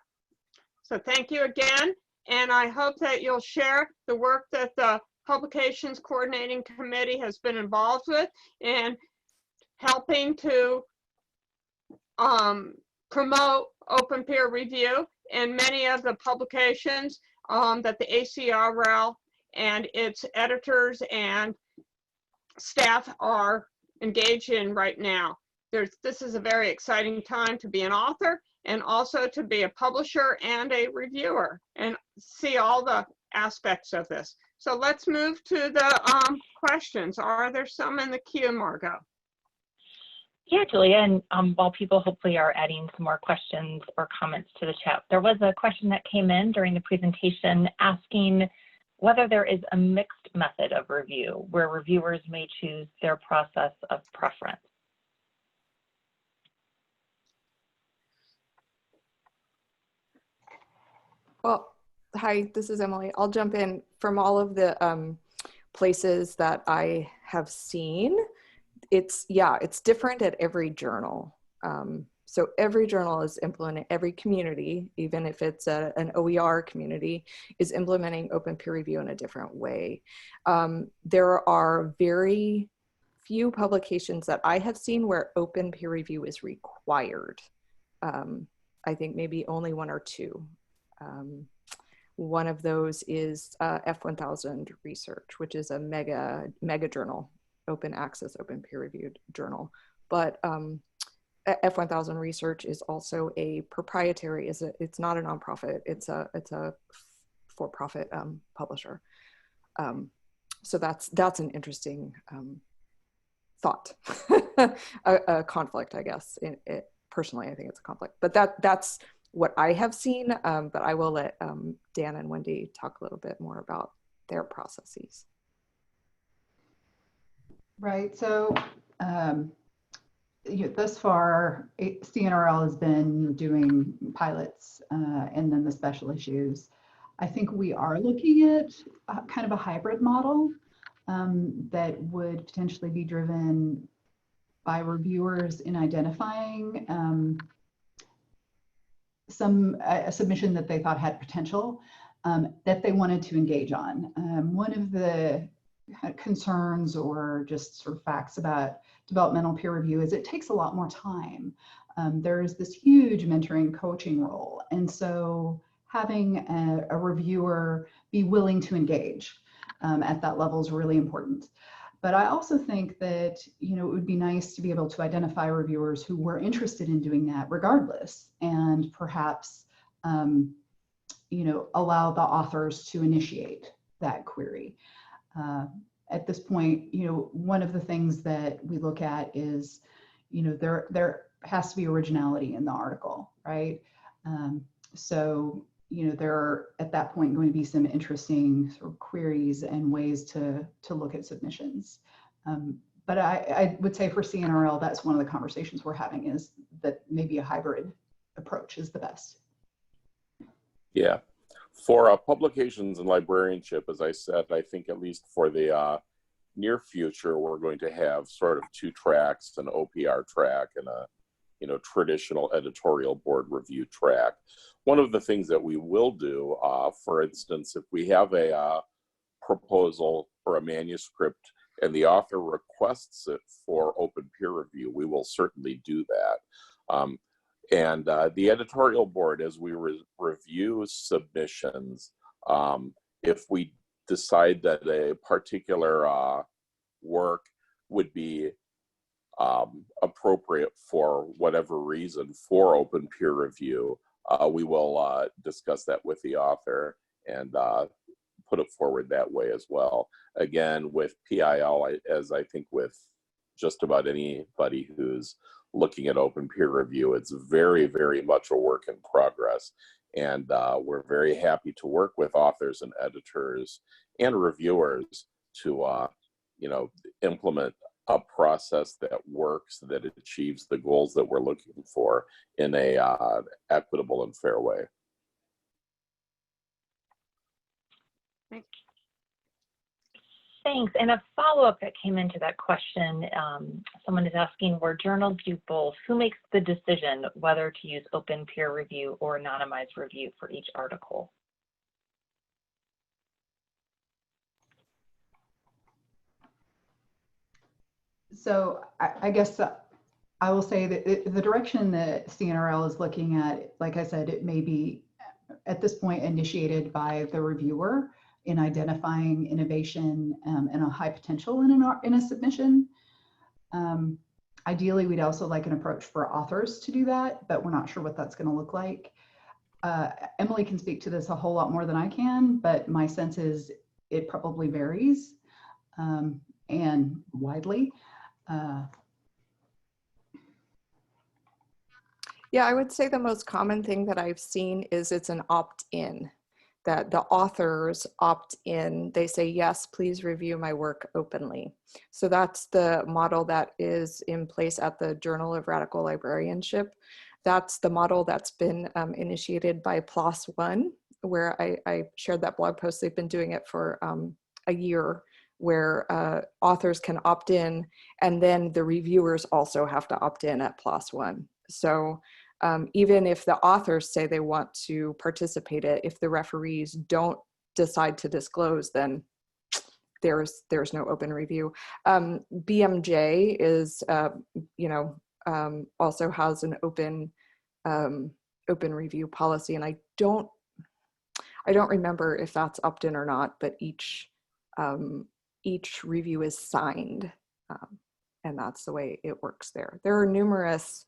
So thank you again, and I hope that you'll share the work that the Publications Coordinating Committee has been involved with in helping to promote open peer review in many of the publications that the ACRL and its editors and staff are engaged in right now. This is a very exciting time to be an author and also to be a publisher and a reviewer and see all the aspects of this. So let's move to the questions. Are there some in the queue, Margot? Yeah, Julia, and while people hopefully are adding some more questions or comments to the chat, there was a question that came in during the presentation asking whether there is a mixed method of review where reviewers may choose their process of preference. Well, hi, this is Emily. I'll jump in. From all of the places that I have seen, it's different at every journal. So every journal is implementing, every community, even if it's an OER community, is implementing open peer review in a different way. There are very few publications that I have seen where open peer review is required. I think maybe only one or two. One of those is F1000 Research, which is a mega journal, open access, open peer reviewed journal. But F1000 Research is also a proprietary, it's not a nonprofit, it's a for-profit publisher. So that's an interesting thought, a conflict, I guess. Personally, I think it's a conflict, but that's what I have seen, but I will let Dan and Wendy talk a little bit more about their processes. Right, so thus far, CNRL has been doing pilots and then the special issues. I think we are looking at kind of a hybrid model that would potentially be driven by reviewers in identifying a submission that they thought had potential that they wanted to engage on. One of the concerns or just sort of facts about developmental peer review is it takes a lot more time. There's this huge mentoring coaching role. And so having a reviewer be willing to engage at that level is really important. But I also think that, it would be nice to be able to identify reviewers who were interested in doing that regardless, and perhaps, allow the authors to initiate that query. At this point, one of the things that we look at is, there has to be originality in the article, right? So, there are at that point going to be some interesting sort of queries and ways to look at submissions. But I would say for CNRL, that's one of the conversations we're having, is that maybe a hybrid approach is the best. Yeah. For publications and librarianship, as I said, I think at least for the near future, we're going to have sort of two tracks, an OPR track and a traditional editorial board review track. One of the things that we will do, for instance, if we have a proposal or a manuscript and the author requests it for open peer review, we will certainly do that. And the editorial board, as we review submissions, if we decide that a particular work would be appropriate for whatever reason for open peer review, we will discuss that with the author and put it forward that way as well. Again, with PIL, as I think with just about anybody who's looking at open peer review, it's very, very much a work in progress. And we're very happy to work with authors and editors and reviewers to, implement a process that works, that achieves the goals that we're looking for in a equitable and fair way. Thanks. And a follow-up that came into that question, someone is asking, where journals do both, who makes the decision whether to use open peer review or anonymized review for each article? So I guess I will say that the direction that CNRL is looking at, like I said, it may be at this point initiated by the reviewer in identifying innovation and a high potential in a submission. Ideally, we'd also like an approach for authors to do that, but we're not sure what that's going to look like. Emily can speak to this a whole lot more than I can, but my sense is it probably varies and widely. Yeah, I would say the most common thing that I've seen is it's an opt-in, that the authors opt in. They say, yes, please review my work openly. So that's the model that is in place at the Journal of Radical Librarianship. That's the model that's been initiated by PLOS One, where I shared that blog post. They've been doing it for a year, where authors can opt in, and then the reviewers also have to opt in at PLOS One. So even if the authors say they want to participate, if the referees don't decide to disclose, then there's no open review. BMJ is, also has an open review policy, and I don't remember if that's opt-in or not, but each review is signed, and that's the way it works there. There are numerous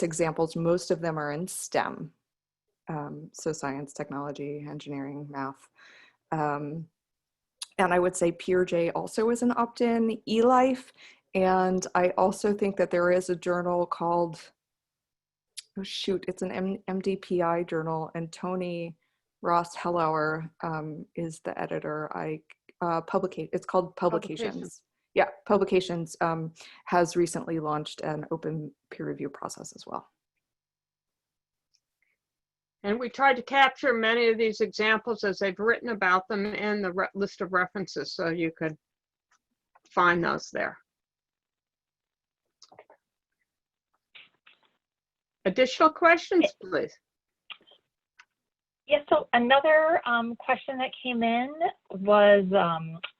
examples. Most of them are in STEM, so science, technology, engineering, math. And I would say PeerJ also is an opt-in, eLife, and I also think that there is a journal called, it's an MDPI journal, and Tony Ross Hellauer is the editor. It's called Publications. Yeah, Publications has recently launched an open peer review process as well. And we tried to capture many of these examples as they've written about them in the list of references, so you could find those there. Additional questions, please? Yes, so another question that came in was,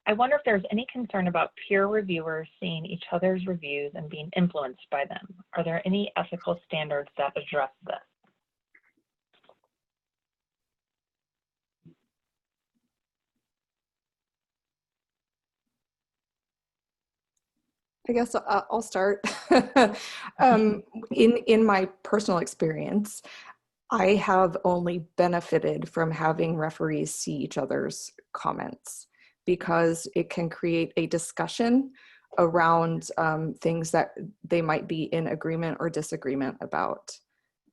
I wonder if there's any concern about peer reviewers seeing each other's reviews and being influenced by them. Are there any ethical standards that address this? I guess I'll start. In my personal experience, I have only benefited from having referees see each other's comments, because it can create a discussion around things that they might be in agreement or disagreement about.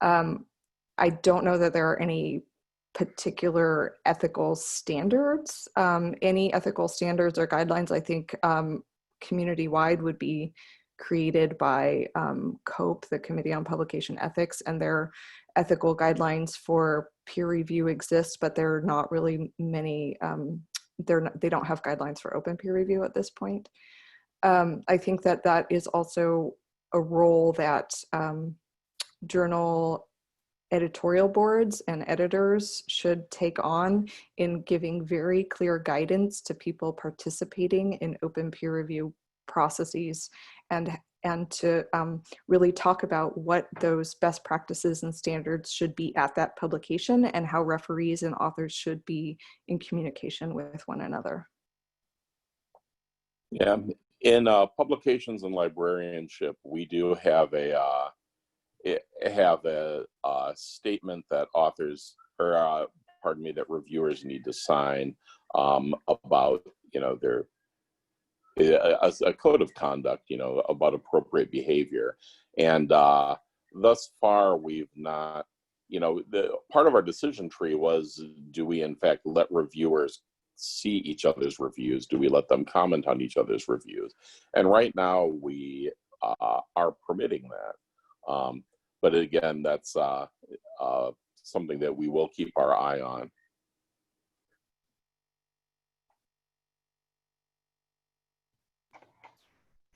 I don't know that there are any particular ethical standards. Any ethical standards or guidelines, I think, community-wide would be created by COPE, the Committee on Publication Ethics, and their ethical guidelines for peer review exist, but there are not really many, they don't have guidelines for open peer review at this point. I think that that is also a role that journal editorial boards and editors should take on, in giving very clear guidance to people participating in open peer review processes, and to really talk about what those best practices and standards should be at that publication, and how referees and authors should be in communication with one another. Yeah, in publications and librarianship, we do have a statement that authors, or pardon me, that reviewers need to sign about, you know, their a code of conduct, you know, about appropriate behavior. And thus far, we've not, you know, part of our decision tree was, do we in fact let reviewers see each other's reviews? Do we let them comment on each other's reviews? And right now we are permitting that. But again, that's something that we will keep our eye on.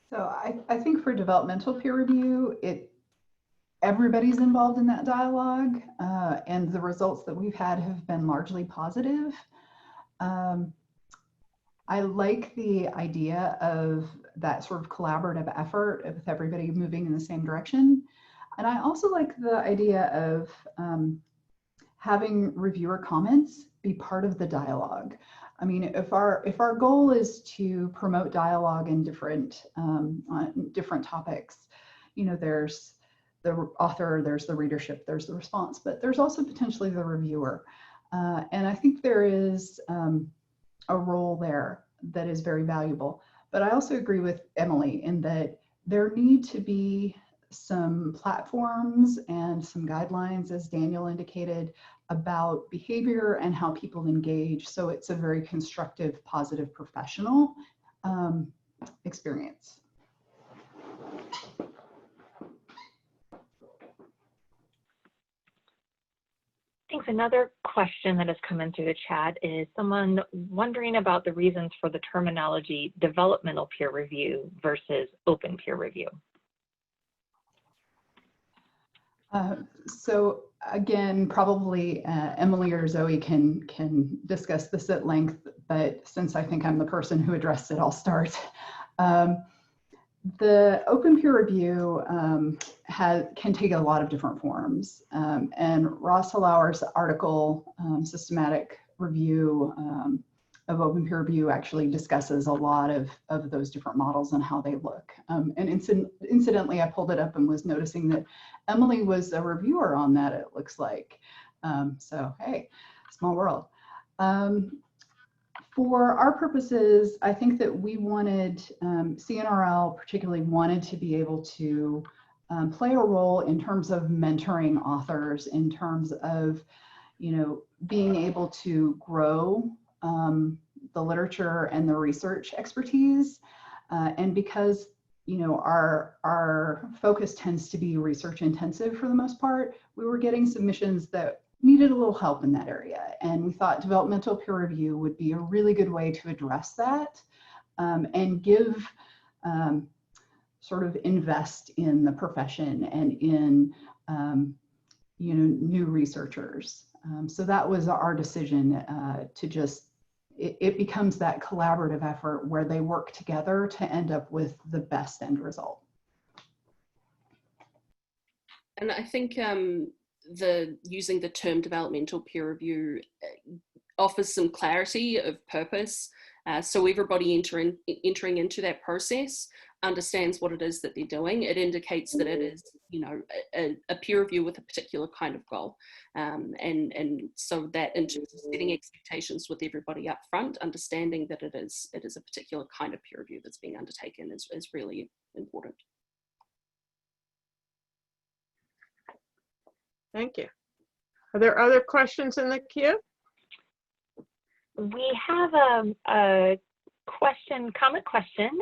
So I think for developmental peer review, everybody's involved in that dialogue, and the results that we've had have been largely positive. I like the idea of that sort of collaborative effort with everybody moving in the same direction. And I also like the idea of having reviewer comments be part of the dialogue. I mean, if our goal is to promote dialogue in different topics, you know, there's the author, there's the readership, there's the response, but there's also potentially the reviewer. And I think there is a role there that is very valuable. But I also agree with Emily in that there need to be some platforms and some guidelines, as Daniel indicated, about behavior and how people engage. So it's a very constructive, positive, professional experience. Thanks. Another question that has come in through the chat is someone wondering about the reasons for the terminology developmental peer review versus open peer review. So again, probably Emily or Zoe can discuss this at length, but since I think I'm the person who addressed it, I'll start. The open peer review can take a lot of different forms, and Ross Halauer's article, Systematic Review of Open Peer Review, actually discusses a lot of those different models and how they look. And incidentally, I pulled it up and was noticing that Emily was a reviewer on that, it looks like. So hey, small world. For our purposes, I think that we wanted, CNRL particularly wanted to be able to play a role in terms of mentoring authors, in terms of, you know, being able to grow the literature and the research expertise. And because our focus tends to be research intensive for the most part, we were getting submissions that needed a little help in that area. And we thought developmental peer review would be a really good way to address that and give sort of invest in the profession and in new researchers. So that was our decision to just, it becomes that collaborative effort where they work together to end up with the best end result. And I think using the term developmental peer review offers some clarity of purpose. So everybody entering into that process understands what it is that they're doing. It indicates that it is, a peer review with a particular kind of goal. And so that in terms of setting expectations with everybody up front, understanding that it is a particular kind of peer review that's being undertaken is really important. Thank you. Are there other questions in the queue? We have a comment question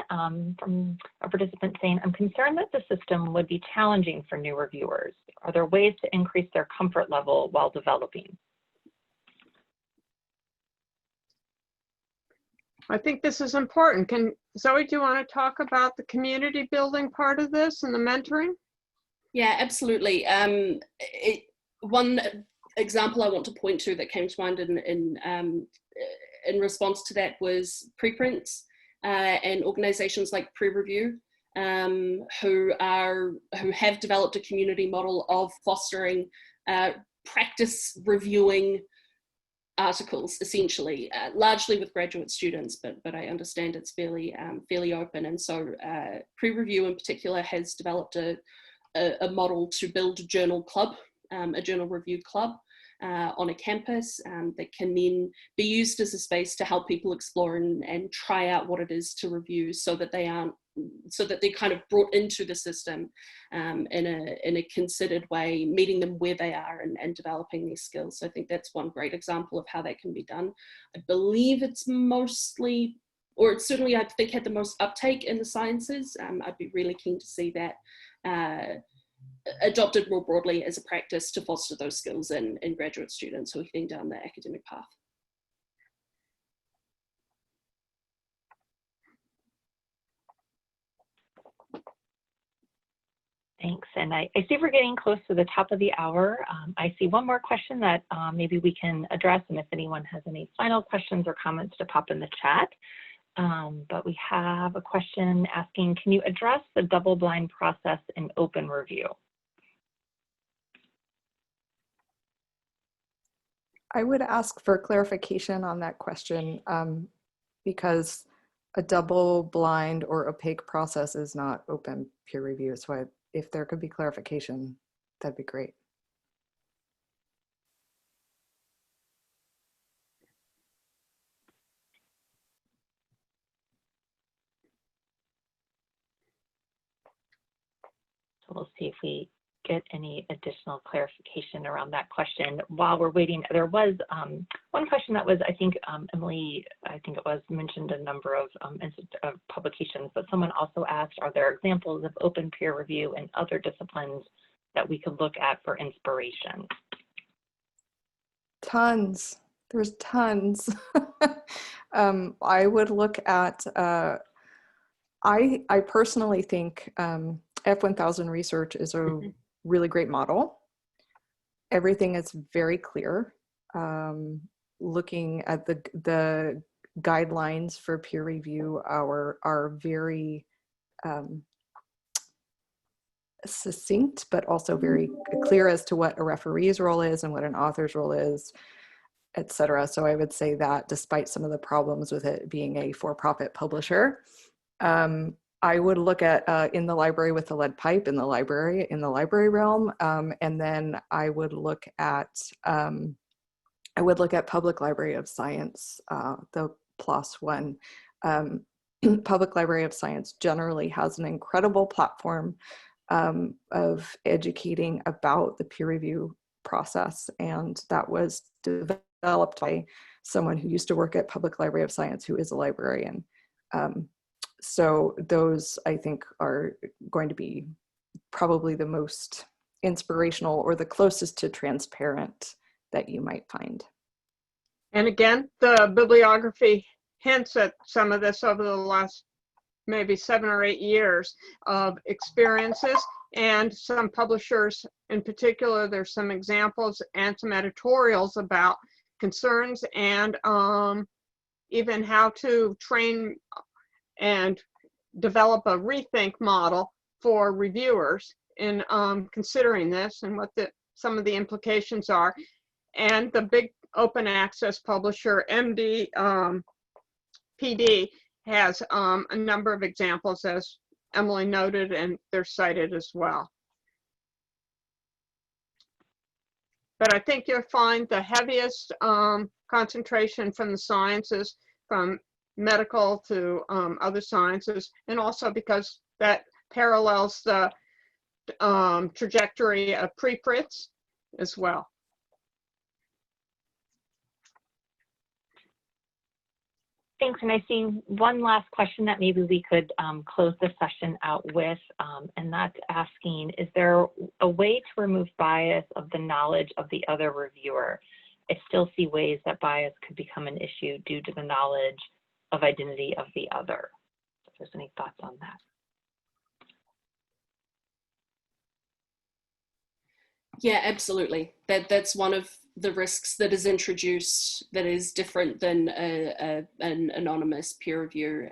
from a participant saying, I'm concerned that the system would be challenging for new reviewers. Are there ways to increase their comfort level while developing? I think this is important. Zoe, do you want to talk about the community building part of this and the mentoring? Yeah, absolutely. One example I want to point to that came to mind in response to that was preprints and organizations like Pre-Review, who have developed a community model of fostering practice reviewing articles, essentially, largely with graduate students, but I understand it's fairly open. And so Pre-Review in particular has developed a model to build a journal club, a journal review club on a campus that can then be used as a space to help people explore and try out what it is to review, so that they're kind of brought into the system in a considered way, meeting them where they are and developing these skills. So I think that's one great example of how that can be done. I believe it's mostly, or it's certainly, I think, had the most uptake in the sciences. I'd be really keen to see that adopted more broadly as a practice to foster those skills in graduate students who are heading down the academic path. Thanks. And I see we're getting close to the top of the hour. I see one more question that maybe we can address, and if anyone has any final questions or comments to pop in the chat. But we have a question asking, can you address the double-blind process in open review? I would ask for clarification on that question because a double-blind or opaque process is not open peer review. So if there could be clarification, that'd be great. So we'll see if we get any additional clarification around that question. While we're waiting, there was one question that was, I think, Emily, I think it was mentioned a number of publications, but someone also asked, are there examples of open peer review in other disciplines that we could look at for inspiration? Tons. There's tons. I would look at, I personally think F1000 research is a really great model. Everything is very clear. Looking at the guidelines for peer review are very succinct, but also very clear as to what a referee's role is and what an author's role is, etc. So I would say that despite some of the problems with it being a for-profit publisher, I would look at In the Library with the Lead Pipe in the library realm, and then I would look at Public Library of Science, the PLOS one. Public Library of Science generally has an incredible platform of educating about the peer review process, and that was developed by someone who used to work at Public Library of Science, who is a librarian. So those, I think, are going to be probably the most inspirational or the closest to transparent that you might find. And again, the bibliography hints at some of this over the last maybe 7 or 8 years of experiences, and some publishers in particular, there's some examples and some editorials about concerns and even how to train and develop a rethink model for reviewers in considering this and what some of the implications are. And the big open access publisher, MD PD, has a number of examples, as Emily noted, and they're cited as well. But I think you'll find the heaviest concentration from the sciences, from medical to other sciences, and also because that parallels the trajectory of preprints as well. Thanks, and I see one last question that maybe we could close the session out with, and that's asking, is there a way to remove bias of the knowledge of the other reviewer? I still see ways that bias could become an issue due to the knowledge of identity of the other. If there's any thoughts on that. Yeah, absolutely. That's one of the risks that is introduced that is different than an anonymous peer review.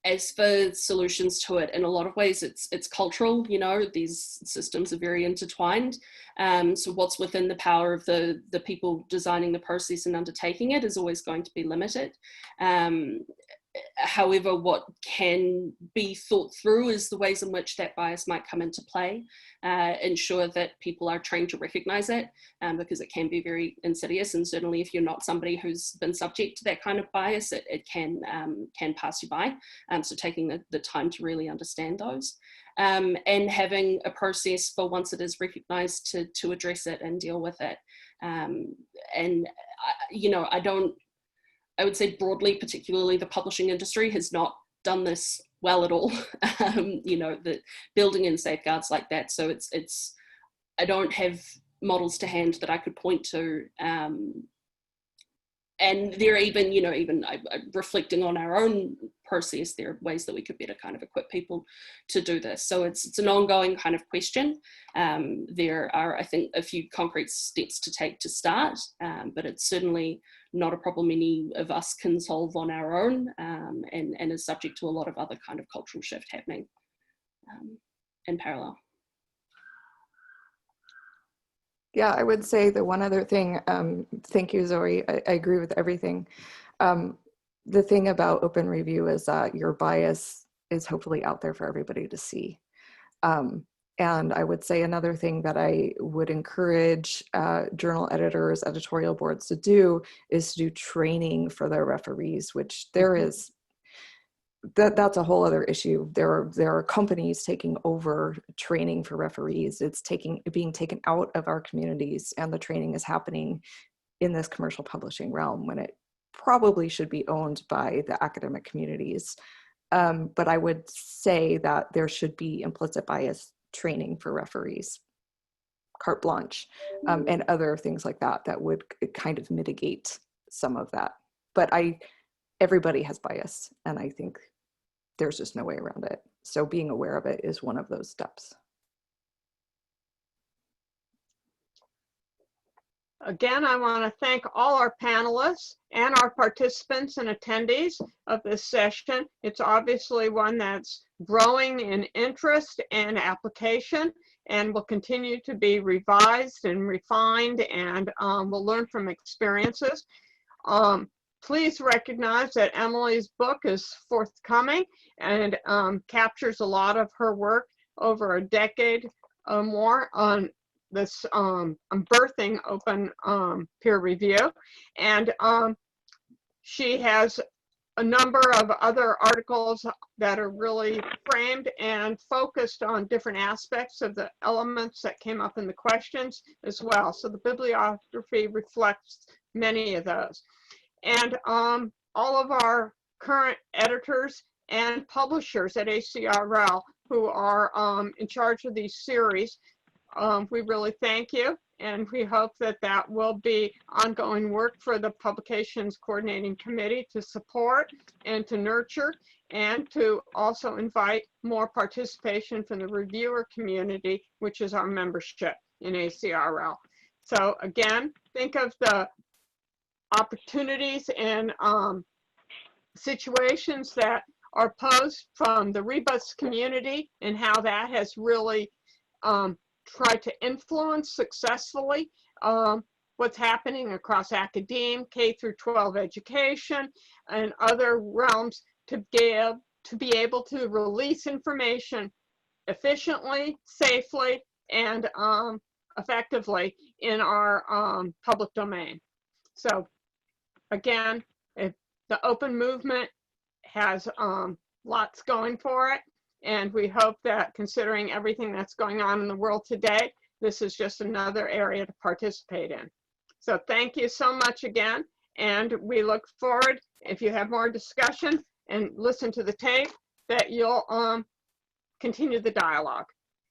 As for solutions to it, in a lot of ways, it's cultural. You know, these systems are very intertwined. So what's within the power of the people designing the process and undertaking it is always going to be limited. However, what can be thought through is the ways in which that bias might come into play, ensure that people are trained to recognize it, because it can be very insidious, and certainly if you're not somebody who's been subject to that kind of bias, it can pass you by. So taking the time to really understand those, and having a process for once it is recognized to address it and deal with it. And you know, I would say broadly, particularly the publishing industry has not done this well at all. You know, the building in safeguards like that. So I don't have models to hand that I could point to. And they're even, you know, even reflecting on our own process, there are ways that we could better kind of equip people to do this. So it's an ongoing kind of question. There are, I think, a few concrete steps to take to start, but it's certainly not a problem any of us can solve on our own, and is subject to a lot of other kind of cultural shift happening in parallel. Yeah, I would say the one other thing, thank you, Zoe, I agree with everything. The thing about open review is that your bias is hopefully out there for everybody to see. And I would say another thing that I would encourage journal editors, editorial boards to do is to do training for their referees, which there is, that's a whole other issue. There are companies taking over training for referees. It's being taken out of our communities, and the training is happening in this commercial publishing realm when it probably should be owned by the academic communities. But I would say that there should be implicit bias training for referees, carte blanche, and other things like that that would kind of mitigate some of that. But everybody has bias, and I think there's just no way around it. So being aware of it is one of those steps. Again, I want to thank all our panelists and our participants and attendees of this session. It's obviously one that's growing in interest and application, and will continue to be revised and refined, and we'll learn from experiences. Please recognize that Emily's book is forthcoming and captures a lot of her work over a decade or more on this birthing open peer review. And she has a number of other articles that are really framed and focused on different aspects of the elements that came up in the questions as well. So the bibliography reflects many of those. And all of our current editors and publishers at ACRL who are in charge of these series. We really thank you, and we hope that that will be ongoing work for the Publications Coordinating Committee to support and to nurture, and to also invite more participation from the reviewer community, which is our membership in ACRL. So again, think of the opportunities and situations that are posed from the Rebus community and how that has really tried to influence successfully what's happening across academia, K through 12 education, and other realms to be able to release information efficiently, safely, and effectively in our public domain. So again, the open movement has lots going for it, and we hope that, considering everything that's going on in the world today, this is just another area to participate in. So thank you so much again, and we look forward, if you have more discussion and listen to the tape, that you'll continue the dialogue.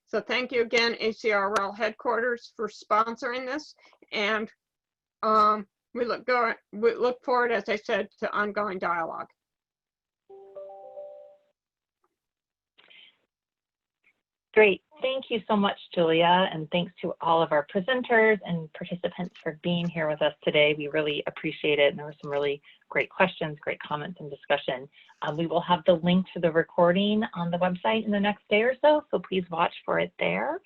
So thank you again, ACRL headquarters, for sponsoring this, and we look forward, as I said, to ongoing dialogue. Great. Thank you so much, Julia, and thanks to all of our presenters and participants for being here with us today. We really appreciate it, and there were some really great questions, great comments, and discussion. We will have the link to the recording on the website in the next day or so, so please watch for it there.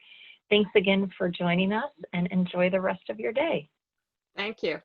Thanks again for joining us, and enjoy the rest of your day. Thank you.